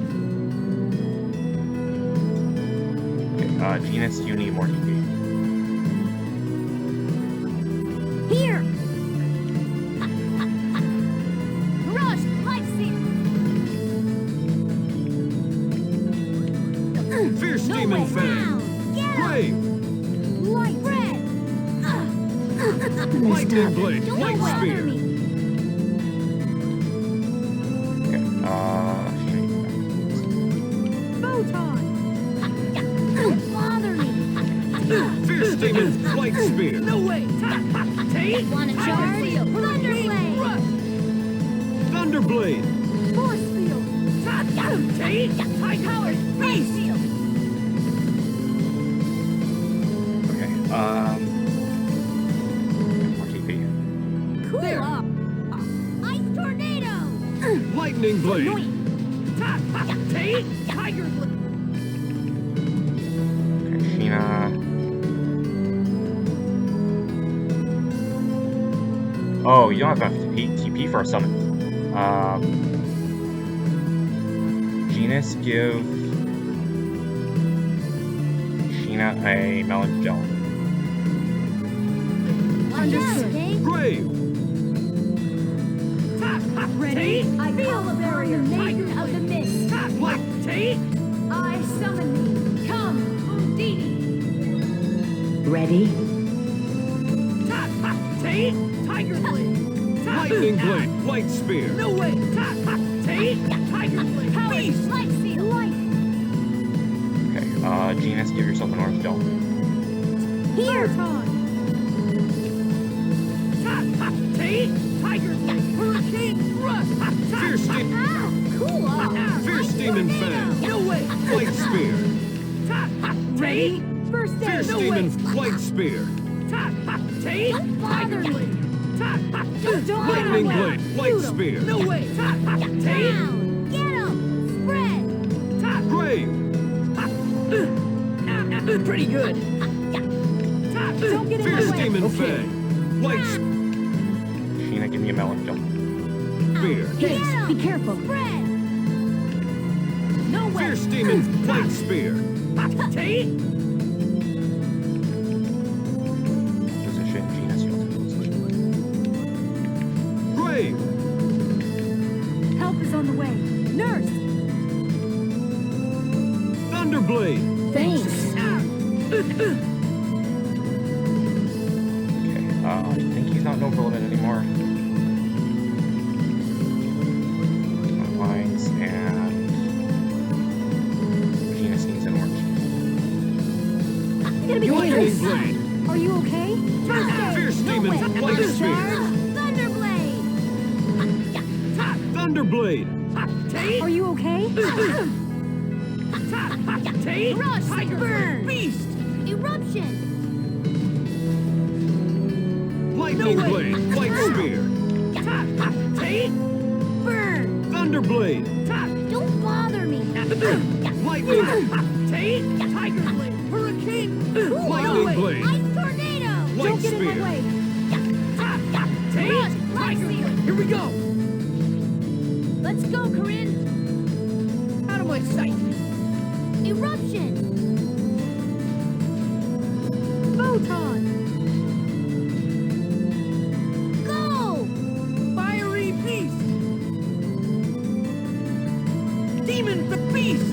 Okay, Genus, you need more DP. Here! Rush! Life seal! Fierce No demon way! fang. Down! Get him! Brave. Light red! Lightning blade, Don't light bother spear. me! Okay, Sheena, Photon! Don't bother me! Fierce demon, light spear. No way! Wanna charge? Thunderblade! Thunderblade. Force field! Power! Life seal! okay, more TP. Cool There. off! Ice tornado! Lightning blade. Tiger blade! Okay, Sheena, Oh, you don't have enough TP for a summon. Genus, give Sheena a melon gel. Understood. Grave! Ready? I feel the barrier, maiden of the mist. Like Tate? I summon thee. Come, Undini. Ready? Tate? Tiger Blade. Lightning Blade! Light Spear! No way. Tate? Tiger Blade. Power, Beast. light seal, light. Okay, Genus, give yourself an orange gel. Here. Tate? Tiger Blade. Hurricane Thrust. Fierce Demon! Ow, cool off. Fierce Demon Fang! No way. Light Spear! Ready? First aid. Fierce No Demon way. Light Spear! Tate? Don't bother Tiger me. Blade. Don't Lightning bother me. Blade! Light Spear! No way. Tate? Down. Get him. Spread. Grave! Pretty good. Don't get in Fierce my way. Demon Fang! Light Sheena, give me a melon gel. Spear! Get him. Be careful. Spread. No way. Fierce Demon Light Spear! Tate? Position, Genus, you have to position. Grave! Help is on the way. Nurse. Thunderblade! Thanks. Okay, I think he's not in overloaded anymore. Lines and Genus needs an orange. Gonna be Lightning close. Blade! Are you okay? Fierce Demon Light Spear! Thunderblade. Thunderblade! Tate? Are you okay? Tate? Rush, Tiger burn. Blade. Beast. Eruption. Lightning No way. Blade! Light Spear! Tate? Burn. Thunderblade! Don't bother me. Lightning! Tate? Tiger Blade. Hurricane. Lightning Blade! Ice tornado. Light Don't get in my Spear! way. Tate? Rush, light Tiger seal. Blade. Here we go. Let's go, Corinne. Out of my sight. Eruption. Photon. Go. Fiery Beast. Demon Beast.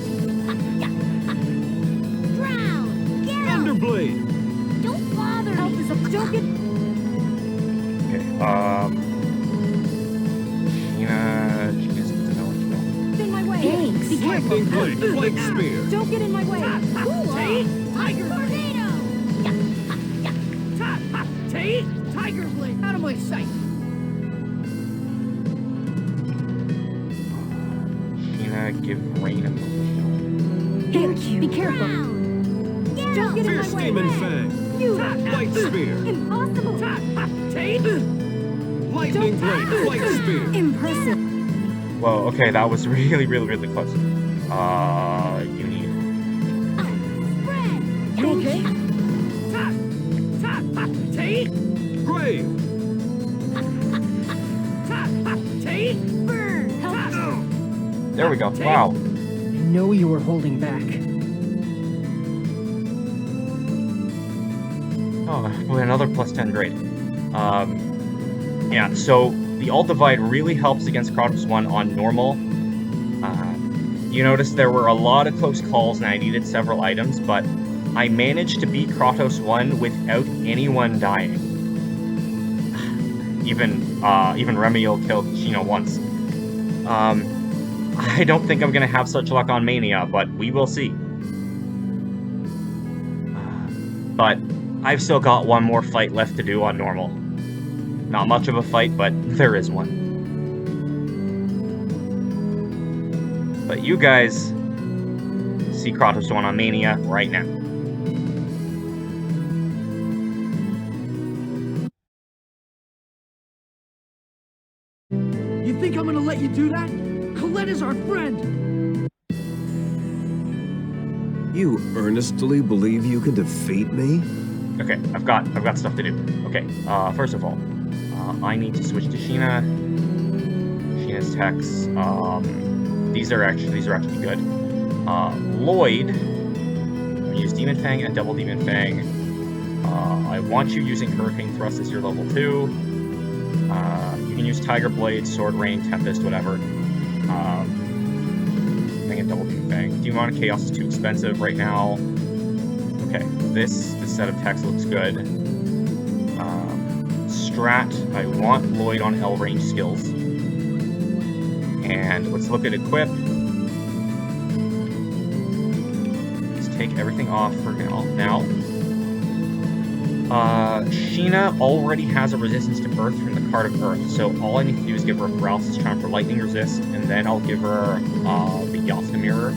Drown. Get him. Thunderblade! Don't bother Help me. is up. Don't get. Okay, Genus needs an orange gel. In my way. Thanks. Be Lightning careful. Blade! Light Spear! Don't get in my way. Cool Tate? off. Tiger Blade. Tornado. Tate? Tiger Blade. Out of my sight. Sheena, give Rain a melon Thank you. Be careful. Drown. Get Don't him. get in Fierce my way. Demon Fang! You. Light Spear! Impossible. Tate? Lightning Blade! Light Spear! Impressive. gel. Whoa, okay, that was really, really, really close. You need... Spread. You okay? Tate? Grave! Tate? Burn. There we go, wow. I know you were holding back. Oh, boy, another plus 10 grade. Yeah, so the Alt Divide really helps against Kratos 1 on normal. You notice there were a lot of close calls and I needed several items, but I managed to beat Kratos 1 without anyone dying. Even Remiel killed Sheena once. I don't think I'm gonna have such luck on Mania, but we will see. But I've still got one more fight left to do on normal. Not much of a fight, but there is one. But you guys see Kratos 1 on Mania right now. You think I'm gonna let you do that? Colette is our friend! You earnestly believe you can defeat me? Okay, I've got stuff to do. Okay, first of all, I need to switch to Sheena. Sheena's attacks. These are actually good. Lloyd, I'm gonna use Demon Fang and Double Demon Fang. I want you using Hurricane Thrust as your level 2. You can use Tiger Blade, Sword Rain, Tempest, whatever. Fang and Double Demon Fang. Demon Chaos is too expensive right now. Okay, this set of attacks looks good. Strat, I want Lloyd on L range skills. And let's look at equip. Let's take everything off for now. Sheena already has a resistance to Earth from the card of Earth, so all I need to do is give her a Paralysis Charm for Lightning Resist, and then I'll give her the Yata Mirror.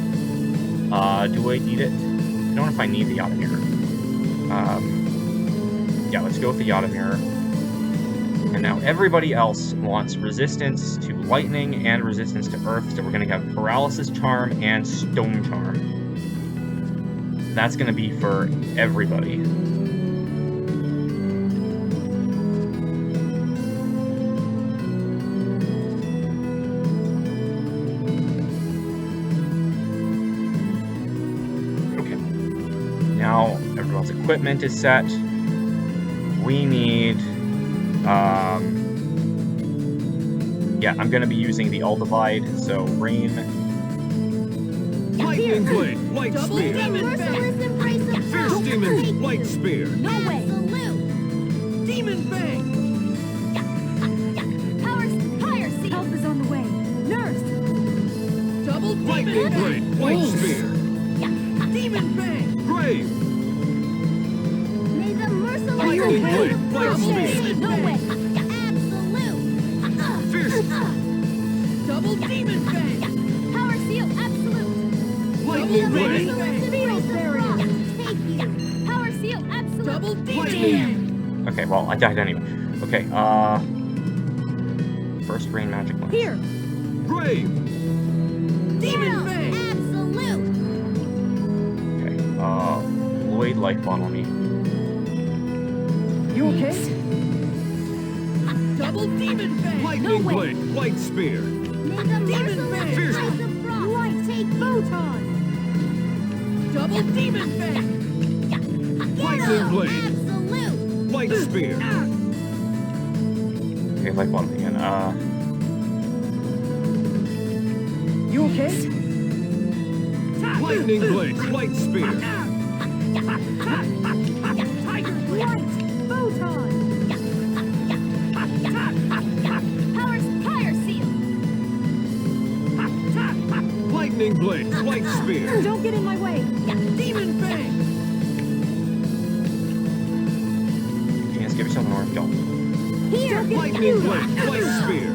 Do I need it? I don't know if I need the Yata Mirror. Yeah, let's go with the Yata Mirror. And now everybody else wants resistance to lightning and resistance to earth, so we're going to have Paralysis Charm and Stone Charm. That's going to be for everybody. Okay. Now everyone's equipment is set. We need... yeah, I'm gonna be using the All Divide, so Rain. Lightning Blade, Light Double Spear. Demon Fang. Embrace of Fierce Frost. Demon, Take Light you. Spear. No way. Salute. Demon Fang! Fire Seal. Help is on the way. Nurse! Double Lightning Demon Fang! Blade, Light Spear. Demon Fang! Grave. May the merciless Lightning Blade, Light Frost Spear. take no way. Absolute. Fierce. Double Demon Fang! Power Seal. Absolute. Lightning Blade. Embrace of Frost. Take you. Power Seal. Absolute. Double Demon Lightning. Fang! Okay, well, I died anyway. Okay, first Rain Magic one. Here! Grave. Demon Down. Fang! Absolute. Okay, Lloyd Life Bottle me. You okay? Double Demon Fang! Lightning Blade, Light Spear. May the merciless Fierce. Embrace of Frost. Take Photon. Double Demon Fang! Lightning Blade, Absolute. Light Spear. Okay, Life Bottle again. You okay? Lightning Blade, Light Spear. Tiger Light. Photon. Fire Seal. Lightning Blade, Light Spear. Don't get in my way! Demon Fang! Genius, give yourself an orange go. Here. Lightning Blade, Light Spear.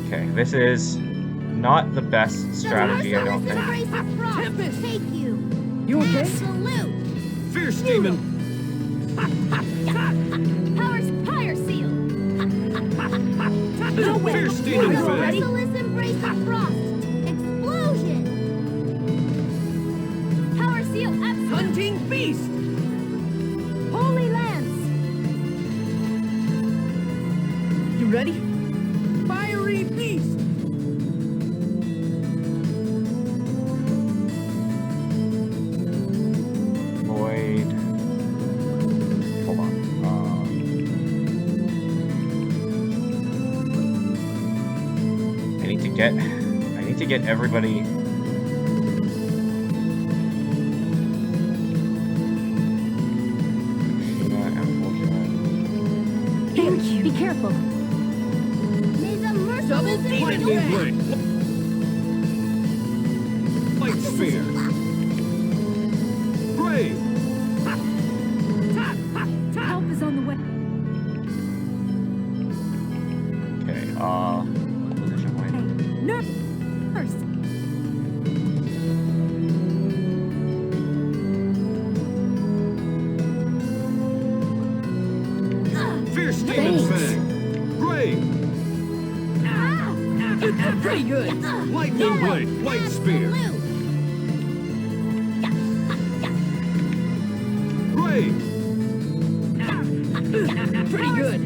Okay, this is not the best strategy, I don't think. Tempest. Take you. You okay? Absolute. Fierce Demon. Fire Seal. No way! Fierce Demon Fang. Merciless Embrace of Frost. Explosion. Power Seal. Absolute. Hunting Beast! Holy Lance. You ready? Fiery Beast! Lloyd. Hold on. I need to get everybody. Thank you! Be careful! May the merciless Double Demon Lightning Fang! Blade. Light Spear. Grave. Help is on the way. Okay, position point. Nurse! Fierce Demon Fang. Grave. Pretty good! Lightning Blade, Light Spear. Pretty good!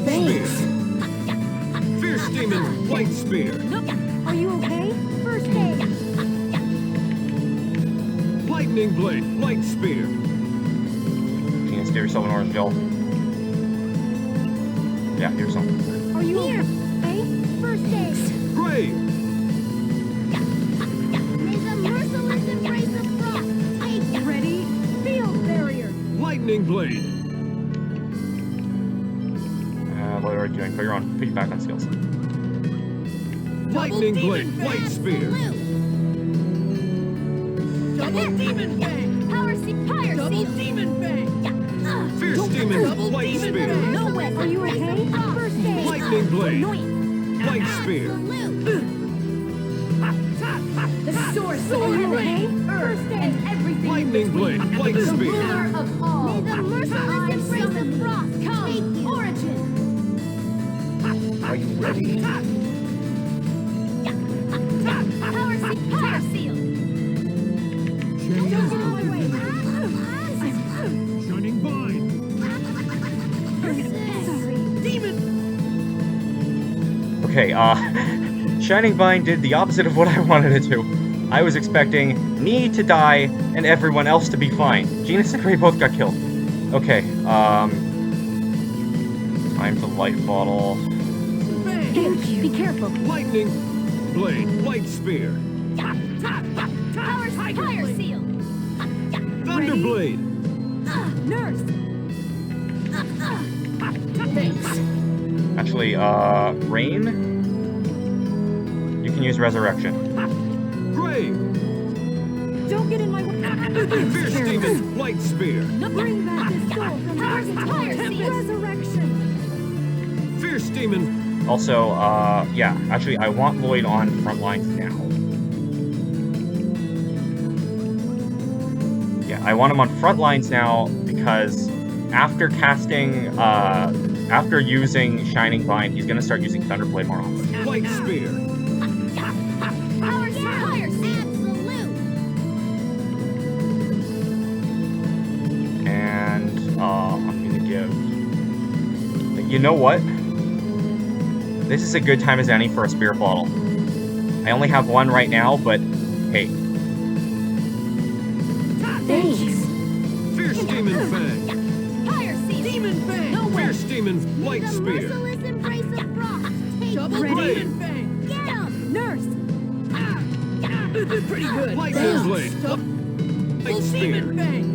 Light Spear. Fierce Demon, Light Spear. Are you okay? First aid. Lightning Blade, Light Spear. Genius, give yourself an orange gel. Yeah, here's some. Are you Here. okay? First aid. Grave. May the merciless embrace of frost take you. Ready? Field barrier. Lightning Blade. What are you doing? Put you back on skills. Lightning Blade, Light Spear. Double demon bang! Power seal. Fire Double seal. demon bang! Fierce Demon, Double Light demon Spear. bang! No way. Are you okay? First aid. Lightning Blade, Light Spear. The source Are you okay? Earth and everything. Lightning Blade, Light The Spear. ruler of all. May the merciless embrace of frost take you. Origin. Are you ready? Power seal. Power seal. Shining Vine. Demon! Okay, Shining Vine did the opposite of what I wanted it to. I was expecting me to die and everyone else to be fine. Genus and Gray both got killed. Okay, time to light bottle. Bang! Thank you. Be careful. Lightning Blade, Light Spear. Power seal. Thunderblade. Nurse. Actually, Rain? You can use Resurrection. Grave. Don't get in my way. Fierce Demon, Light Spear. Bring back this soul from Fire purgatory. seal. Resurrection. Fierce Demon, Also, yeah, actually, I want Lloyd on front lines now. Yeah, I want him on front lines now because after casting, after using Shining Vine, he's gonna start using Thunderblade more often. Light Spear. Power seal. Absolute. And, I'm gonna give... You know what? This is a good time as any for a Spirit Bottle. I only have one right now, but hey. Thanks. Fierce Demon Fang. Fire seal. Demon bang! No way. Fierce Demon, Light The Spear. merciless embrace of frost take Double you. demon bang! Get him. Nurse. Pretty good! Lightning Blade, Double Light demon Spear. bang!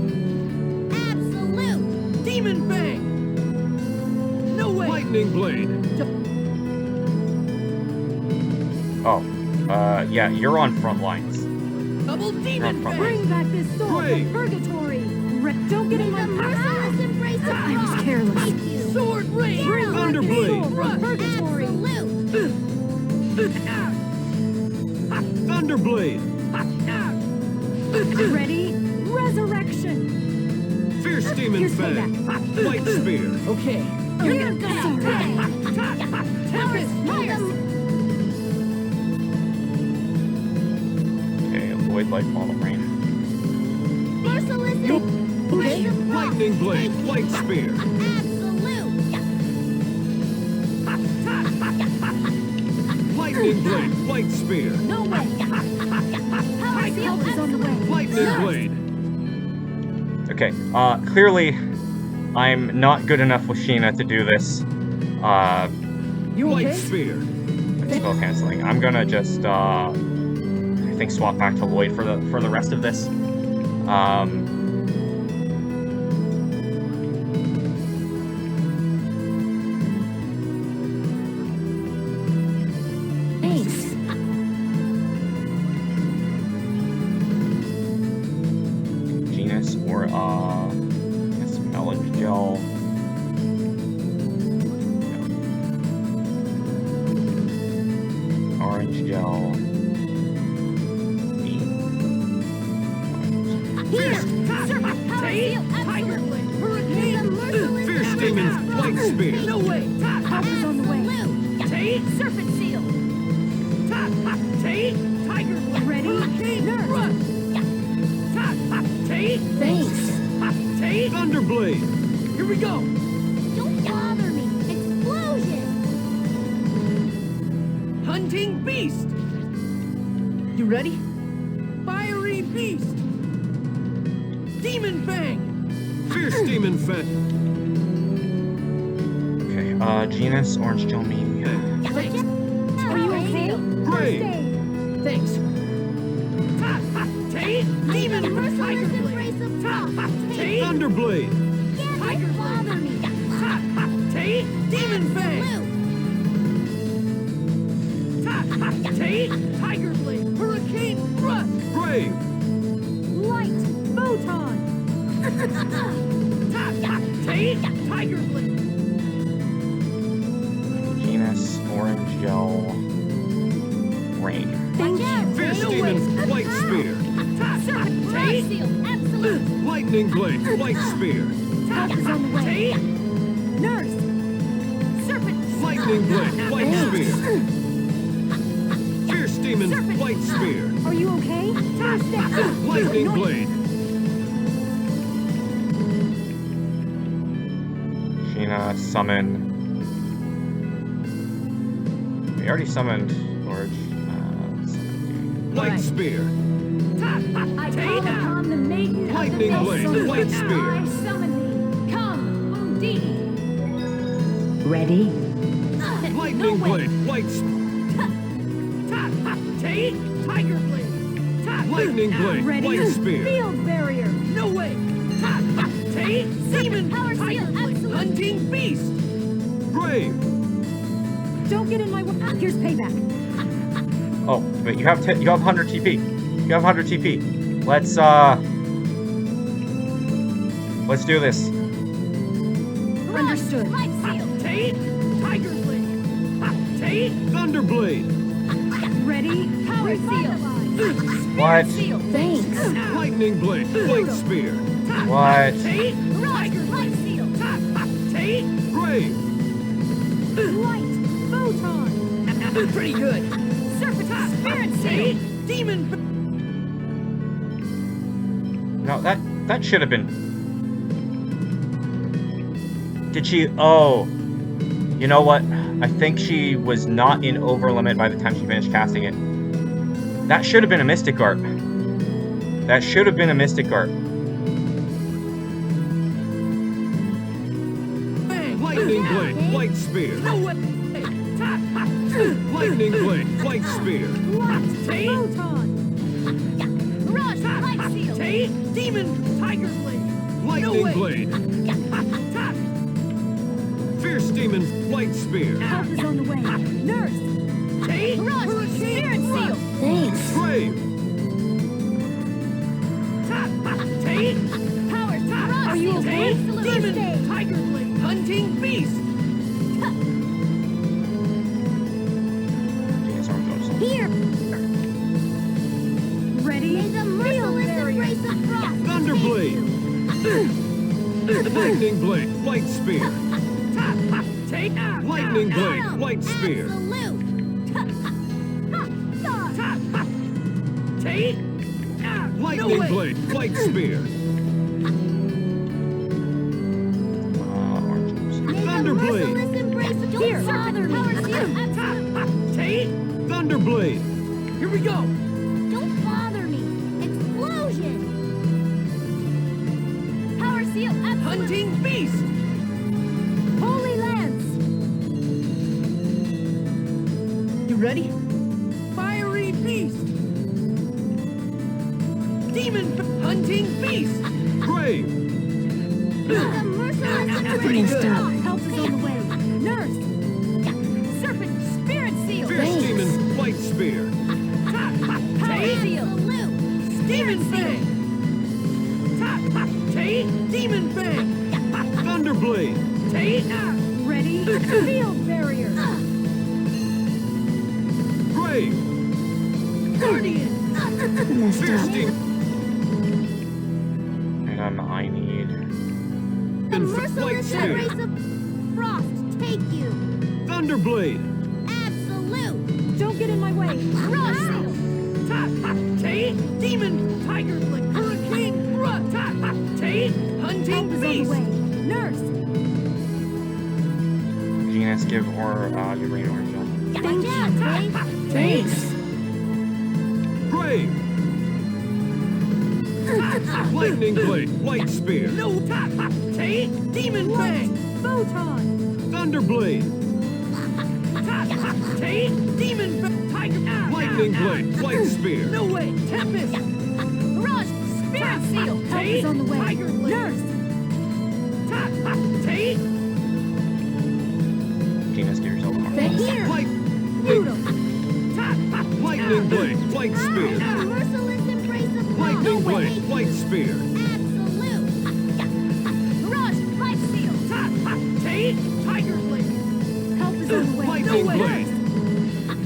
Absolute. Demon bang! No way! Lightning Blade. Oh, yeah, you're on front lines. Double demon front bang! Bring back this soul Great. from purgatory. Don't get May in my the merciless embrace of I was frost careless. take you. Sword rain! Bring back this Thunderblade. soul from purgatory. Absolute. Thunderblade. Ready? Resurrection. Fierce Demon Here's Fang. Light Spear. Okay. You're gonna pay. Tempest! Fire. Okay, Lloyd Light Bottle Rain. Merciless embrace of frost Lightning Blade, take you. Light Spear. Absolute. Lightning Blade, Light Spear. No way. Power seal. Help is on the way. Lightning Blade. Okay, clearly, I'm not good enough with Sheena to do this. You Light okay? Spear. Spell canceling. I'm gonna just, I think swap back to Lloyd for the rest of this. Thanks. Genus or, I guess Melon Gel. No. Orange Gel. Here. Serpent. Power seal. Absolutely. Hurricane! The merciless Fierce embrace Demon, of frost Light Spear. No way! Help is on the way. Take! Serpent seal. Take! Tiger Blade! Ready? Hurricane! Rush! Take! Thanks. Take! Thunderblade. Here we go! Don't bother me. Explode. Hunting beast! You ready? Fiery beast! Demon fang! Fierce demon fang! Okay, genus, orange gel me. Thanks. Are you okay? Brave! Thanks. Take demon tiger blade. Take Thunderblade! tiger blade. Take demon fang. Take tiger blade. Hurricane thrust. Brave! Light photon. Take tiger blade. Genus, orange gel, rain. Thank you. Fierce demon light spear! Take Lightning blade! Light spear! Help is on the way. take Nurse. serpent. Lightning blade! Light spear! Fierce demon light spear! Are you okay? Lightning blade! Sheena, summon. We already summoned Lord. Light spear! I call upon the maiden Lightning of the blade, vessel. light spear. I summon thee. Come, Undine. Ready? Lightning blade! Light spear! Take tiger blade. Lightning blade! Ready? Light spear! Field barrier. No way. Take demon Power seal, tiger blade. absolute. Hunting beast. Brave! Don't get in my way. Here's payback. Oh, wait, you have 100 TP. You have 100 TP. Let's do this. Understood. Take tiger blade. Take Thunderblade! Ready? Power seal. What? Thanks. Lightning blade! Light spear! What? take tiger blade. Take Brave! Light photon. pretty good. Serpent spirit Take seal. demon. No, that should have been. Did she? Oh, you know what? I think she was not in over limit by the time she finished casting it. That should have been a Mystic Art. That should have been a Mystic Art. Lightning blade! Light spear! No way. Lightning blade! Light spear! Light Take photon. Rush light seal. take demon tiger blade. Lightning way. blade! Fierce demon light spear! Help is on the way. Nurse. Take Rush spirit seal. thrust. Thanks. Brave! Take Power Are Are you you okay? okay? Demon tiger blade. Hunting beast. Genus, orange gel, summon. Here. Ready? May the merciless embrace of frost. Thunderblade! Lightning blade! Light spear! Take Lightning blade! Light spear! Take Lightning way. blade! Light spear! Orange gel, summon. Thunderblade! Here. Power seal. Take Thunderblade! here we go. Don't bother me. Explosion. Power seal. Absolute. Hunting beast. Holy Lance. You ready? Fiery beast. Demon hunting beast. Brave! The merciless Pretty embrace of good. frost. Help is on the way. Nurse. Serpent spirit seal. Fierce demon light spear! Power Take seal. demon fang. Take demon fang. Thunderblade! Take Ready? Field barrier. Brave! guardian. Fierce demon And I need. The light merciless spear! embrace of frost. Take you. Thunderblade! Absolute. Don't get in my way. Rush seal. Take demon tiger blade. Hurricane thrust. Take Help hunting is on the beast. way. Nurse. Genus, give or give rain orange gel. Watch out, Brave. Thanks. Brave! Lightning Blade, Light Spear, No, take Demon Fang. Photon. Thunder Blade, Take Demon Fang. Tiger. Lightning Blade, Light Spear, No way. Tempest. Rush. Spirit Seal. Take is on the way. Tiger Blade. Nurse. Take Gina, steer yourself apart. Here. Lightning Blade, Light Spear, Merciless embrace of frost. Lightning Blade, Light Spear, Absolute. Rush. Life Seal. Take Tiger Blade. Help is on the way. Lightning way. Blade,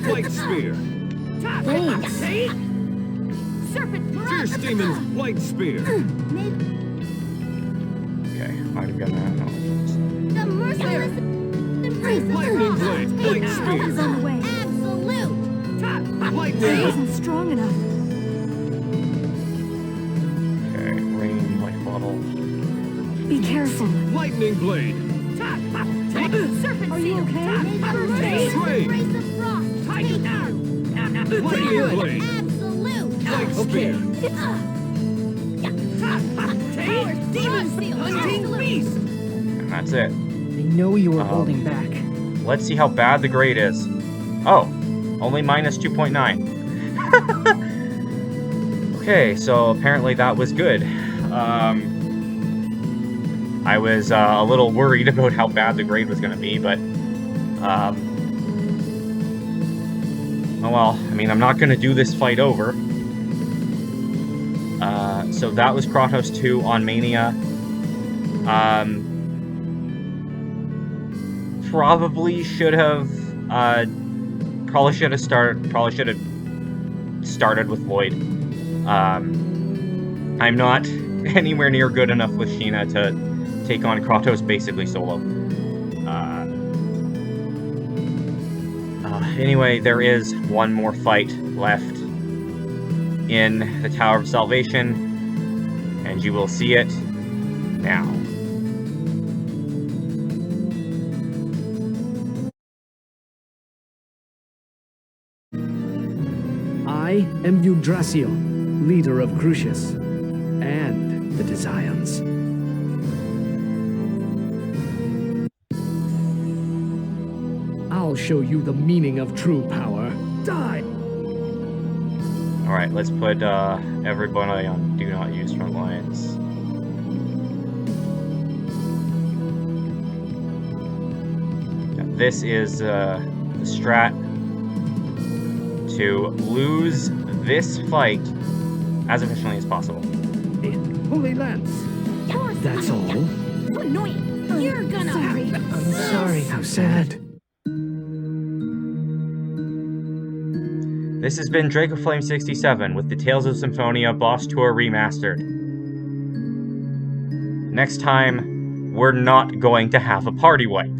Light Spear, Thanks. Take Serpent Fierce Barrage. Demons, Light Spear, Okay, I'm gonna... The merciless embrace of Lightning frost. Blade, Light Help is Spear, on the way. Absolute. Lightning It Blade, isn't strong enough. Okay, rain, life bottle. Be careful. Lightning Blade, Serpent Are you Seal. okay? Merciless Brave. embrace of frost. Tiger down. Lightning Blade, Absolute. Light Spear, Take Demon Seal. Hunting Beast. And that's it. I know you were Um, holding back. Let's see how bad the grade is. Oh, only minus 2.9. Okay, so apparently that was good. I was a little worried about how bad the grade was going to be, but oh well. I mean, I'm not going to do this fight over. So that was Kratos 2 on Mania. Probably should have started with Lloyd. I'm not anywhere near good enough with Sheena to take on Kratos basically solo. Anyway, there is one more fight left in the Tower of Salvation, and you will see it now. I am Yggdrasil, leader of Crucius, and the Desians. I'll show you the meaning of true power. Die! Alright, let's put everybody on Do Not Use Front Lines. This is the strat to lose this fight as efficiently as possible. Holy Lance! That's all? So annoying. You're gonna. Sorry. I'm sorry. How sad. This has been Dracoflame67 with the Tales of Symphonia Boss Tour Remastered. Next time, we're not going to have a party wipe.